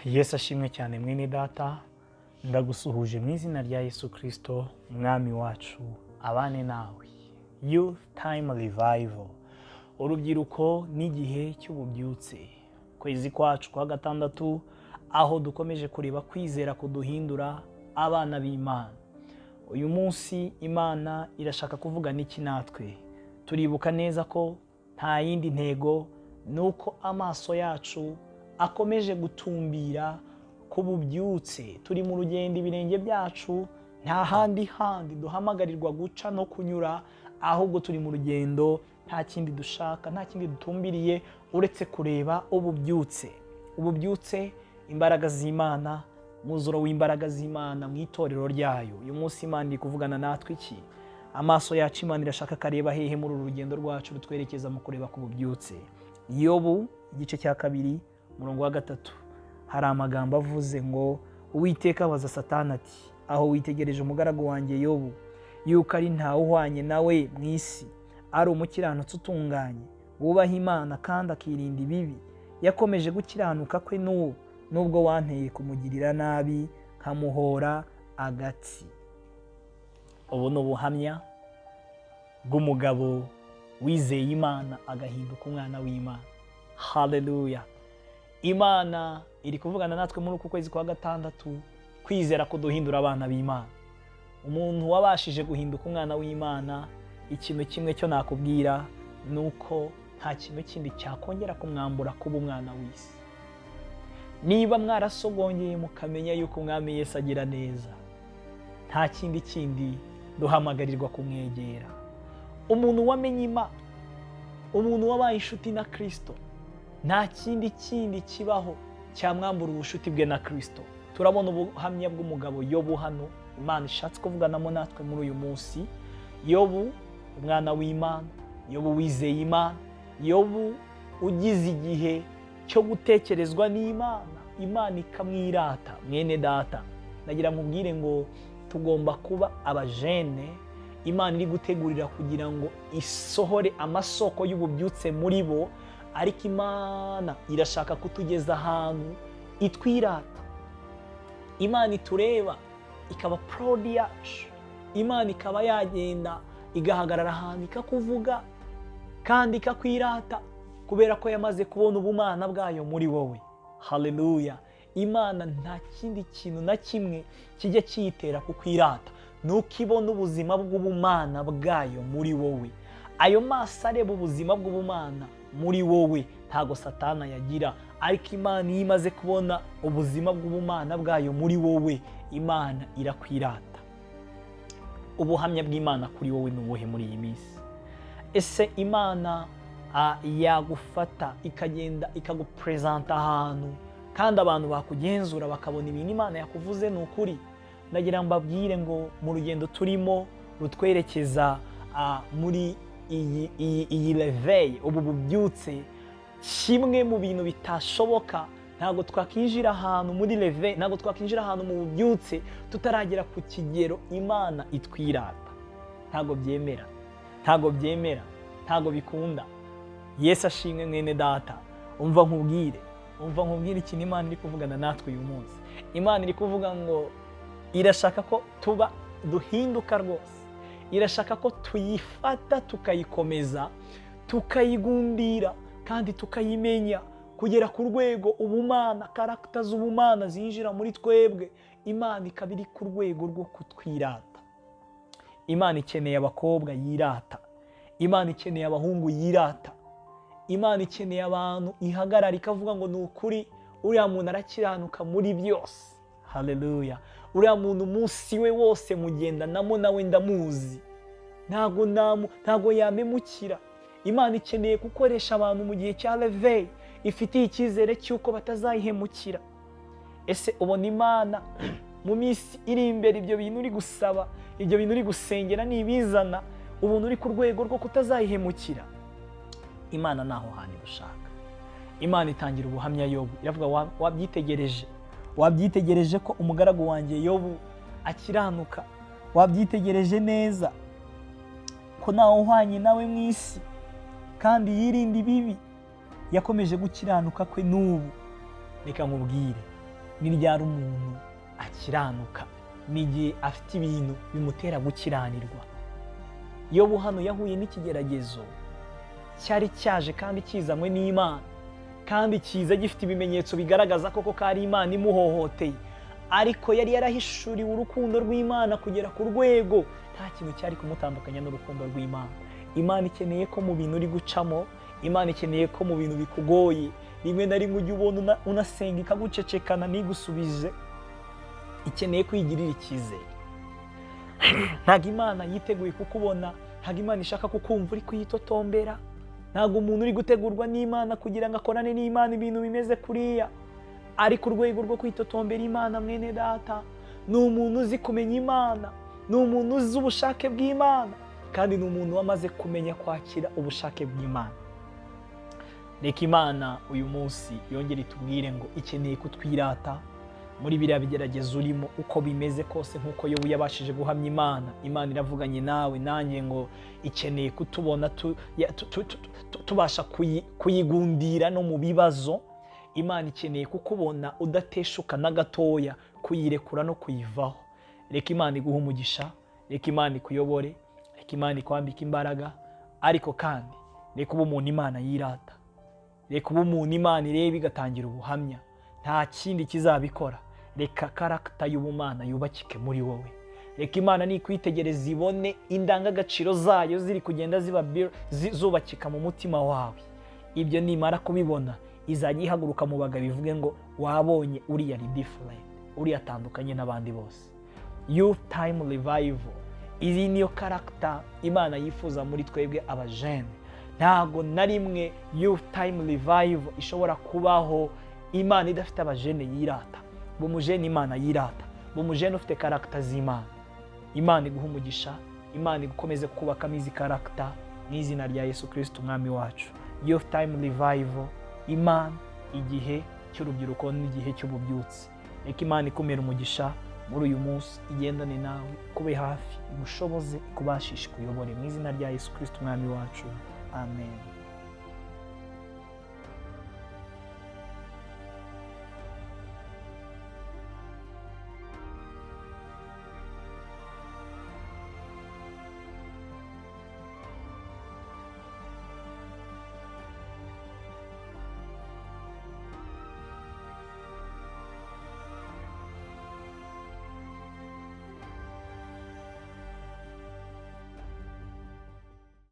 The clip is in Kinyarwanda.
Yesu ashimwe cyane mwene data, ndagusuhuje mu izina rya Yesu Kristo mwami wacu, abane nawe. Youth Time Revival, urubyiruko n'igihe cy'ububyutse, kwezi kwacu kwa gatandatu, aho dukomeje kureba kwizera kuduhindura abana b'Imana. Uyu munsi Imana irashaka kuvuga n'iki natwe. Turibuka neza ko nta yindi ntego nuko amaso yacu akomeje gutumbira ku bubyutse. Turi mu rugendo, ibirenge byacu nta handi duhamagarirwa guca no kunyura, ahubwo turi mu rugendo, nta kindi dushaka, nta kindi dutumbiriye uretse kureba ububyutse. Ububyutse, imbaraga z'Imana, muzuro w'imbaraga z'Imana mu itorero ryayo. Uyu munsi Imana iri kuvugana natwe iki? Amaso yacu Imana irashaka kareba hehe muri uru rugendo rwacu rutwerekeza mu kureba ku bubyutse. Yobu igice cya 2 umurongo wa 3 hari amagambo avuze ngo, Uwiteka abaza Satani ati, aho witegereje umugaragu wanjye Yobu, yuko ari ntawe uhwanye nawe mu isi, ari umukiranutsi utunganye, wubaha Imana kandi akirinda ibibi, yakomeje gukiranuka kwe n'ubu, nubwo wanteye kumugirira nabi nkamuhora agatsi. Ubu ni ubuhamya bw'umugabo wizeye Imana agahinduka umwana w'Imana. Haleluya! Imana iri kuvugana natwe muri uku kwezi kwa gatandatu, kwizera kuduhindura abana b'Imana. Umuntu wabashije guhinduka umwana w'Imana, ikintu kimwe cyo nakubwira nuko nta kintu kindi cyakongera kumwambura kuba umwana w'isi. Niba mwarasogongeye mukamenya yuko umwami Yesu agira neza, nta kindi duhamagarirwa kumwegera. Umuntu wamenye Imana, umuntu wabaye inshuti na Kristo, nta kindi kibaho cyamwambura ubushuti bwe na Kristo. Turabona ubuhamya bw'umugabo Yobu hano Imana ishatse kuvuganamo natwe muri uyu munsi. Yobu umwana w'Imana, Yobu wizeye Imana, Yobu ugize igihe cyo gutekerezwa n'Imana, Imana ikamwirata. Mwene data, nagira nkubwire ngo tugomba kuba abajene Imana iri gutegurira kugira ngo isohore amasoko y'ububyutse muri bo, ariko Imana irashaka kutugeza ahantu itwirata. Imana itureba ikaba proud yacu. Imana ikaba yagenda igahagarara ahantu ikakuvuga kandi ikakwirata, kubera ko yamaze kubona ubumana bwayo muri wowe. Haleluya! Imana nta kindi kintu na kimwe kijya kiyitera kukwirata, nuko ibona ubuzima bw'ubumana bwayo muri wowe. Ayo maso areba ubuzima bw'ubumana muri wowe ntago Satana yagira, ariko Imana iyo imaze kubona ubuzima bw'ubumana bwayo muri wowe, Imana irakwirata. Ubuhamya bw'Imana kuri wowe ni ubuhe muri iyi minsi? Ese Imana yagufata ikagenda ikagupresenta ahantu, kandi abantu bakugenzura bakabona ibintu Imana yakuvuze ni ukuri? Nagira mbabwire ngo mu rugendo turimo rutwerekeza muri iyi leveye, ubu bubyutse, kimwe mu bintu bitashoboka, ntabwo twakinjira ahantu muri leveye, ntabwo twakinjira ahantu mu bubyutse tutaragera ku kigero Imana itwirata. Ntabwo byemera, ntabwo bikunda. Yesu ashimwe mwene data. Umva nkubwire ikintu Imana iri kuvugana natwe uyu munsi. Imana iri kuvuga ngo irashaka ko duhinduka rwose. Irashaka ko tuyifata tukayikomeza, tukayigundira kandi tukayimenya, kugera ku rwego ubumana, karagita z'ubumana zinjira muri twebwe. Imana ikaba iri ku rwego rwo kutwirata. Imana ikeneye abakobwa yirata, Imana ikeneye abahungu yirata, Imana ikeneye abantu ihagarara ikavuga ngo ni ukuri uriya muntu arakiranuka muri byose. Haleluya! Uriya muntu umunsi we wose mugendanamo nawe ndamuzi, ntago yamemukira. Imana ikeneye gukoresha abantu mu gihe cya leveye, ifitiye icyizere cy'uko batazayihemukira. Ese ubona Imana mu minsi iri imbere ibyo bintu uri gusaba, ibyo bintu uri gusengera nibizana ubuntu uri ku rwego rwo kutazayihemukira? Imana naho hantu gushaka. Imana itangira ubuhamya Yobu, iravuga wabyitegereje ko umugaragu wanjye Yobu akiranuka, wabyitegereje neza ko ntawe uhwanye nawe mu isi, kandi yirinda ibibi, yakomeje gukiranuka kwe n'ubu. Reka nkubwire, ni ryari umuntu akiranuka? ni igihe afite ibintu bimutera gukiranirwa. Yobu hano yahuye n'ikigeragezo cyari cyaje kandi kizanywe n'Imana, kandi kiza gifite ibimenyetso bigaragaza koko ko ari Imana imuhohoteye, ariko yari yarahishuriwe urukundo rw'Imana kugera ku rwego nta kintu cyari kumutandukanya n'urukundo rw'Imana. Imana ikeneye ko mu bintu uri gucamo, Imana ikeneye ko mu bintu bikugoye, rimwe na rimwe ujya ubona unasenga ikagucecekana ntigusubize, ikeneye kwigirira icyizere. Ntabwo Imana yiteguye kukubona, ntabwo Imana ishaka kukumva uri kuyitotombera, ntabwo umuntu uri gutegurwa n'Imana kugira ngo akorane n'Imana ibintu bimeze kuriya. Ariko urwego rwo kwitotombera Imana, mwene data, ni umuntu uzi kumenya Imana, ni umuntu uzi ubushake bw'Imana, kandi ni umuntu wamaze kumenya kwakira ubushake bw'Imana. Reka Imana uyu munsi yongere itubwire ngo ikeneye kutwirata muri biriya bigeragezo urimo uko bimeze kose, nk'uko Yobu yabashije guhamya Imana. Imana iravuganye nawe nanjye ngo ikeneye kutubona tubasha kuyigundira no mu bibazo. Imana ikeneye kukubona udateshuka na gatoya, kuyirekura no kuyivaho. Reka Imana iguhe umugisha, reka Imana ikuyobore, reka Imana ikwambika imbaraga, ariko kandi reka ube umuntu Imana yirata, reka ube umuntu Imana ireba igatangira ubuhamya. Nta kindi kizabikora, reka karagita y'ubumana yubakike muri wowe. Reka Imana nikwitegereza ibone indangagaciro zayo ziri kugenda zubakika mu mutima wawe. Ibyo nimara kubibona, izajya ihaguruka mu bagabo ivuge ngo wabonye uriya ni different, uriya atandukanye n'abandi bose. Youth time revival, iyi niyo karagita Imana yifuza muri twebwe abajene. Ntago na rimwe youth time revival ishobora kubaho Imana idafite abajene yirata. Bumujene Imana yirata, bumujene ufite karagita z'Imana. Imana iguha umugisha, Imana igukomeze kubakamo izi karagita mu izina rya Yesu Kristo umwami wacu. Youth time revival, Imana igihe cy'urubyiruko n'igihe cy'ububyutsi. Reka Imana ikumere umugisha muri uyu munsi, igendane nawe, kube hafi, igushoboze, ikubashishe, kuyobore mu izina rya Yesu Kristo umwami wacu. Amen.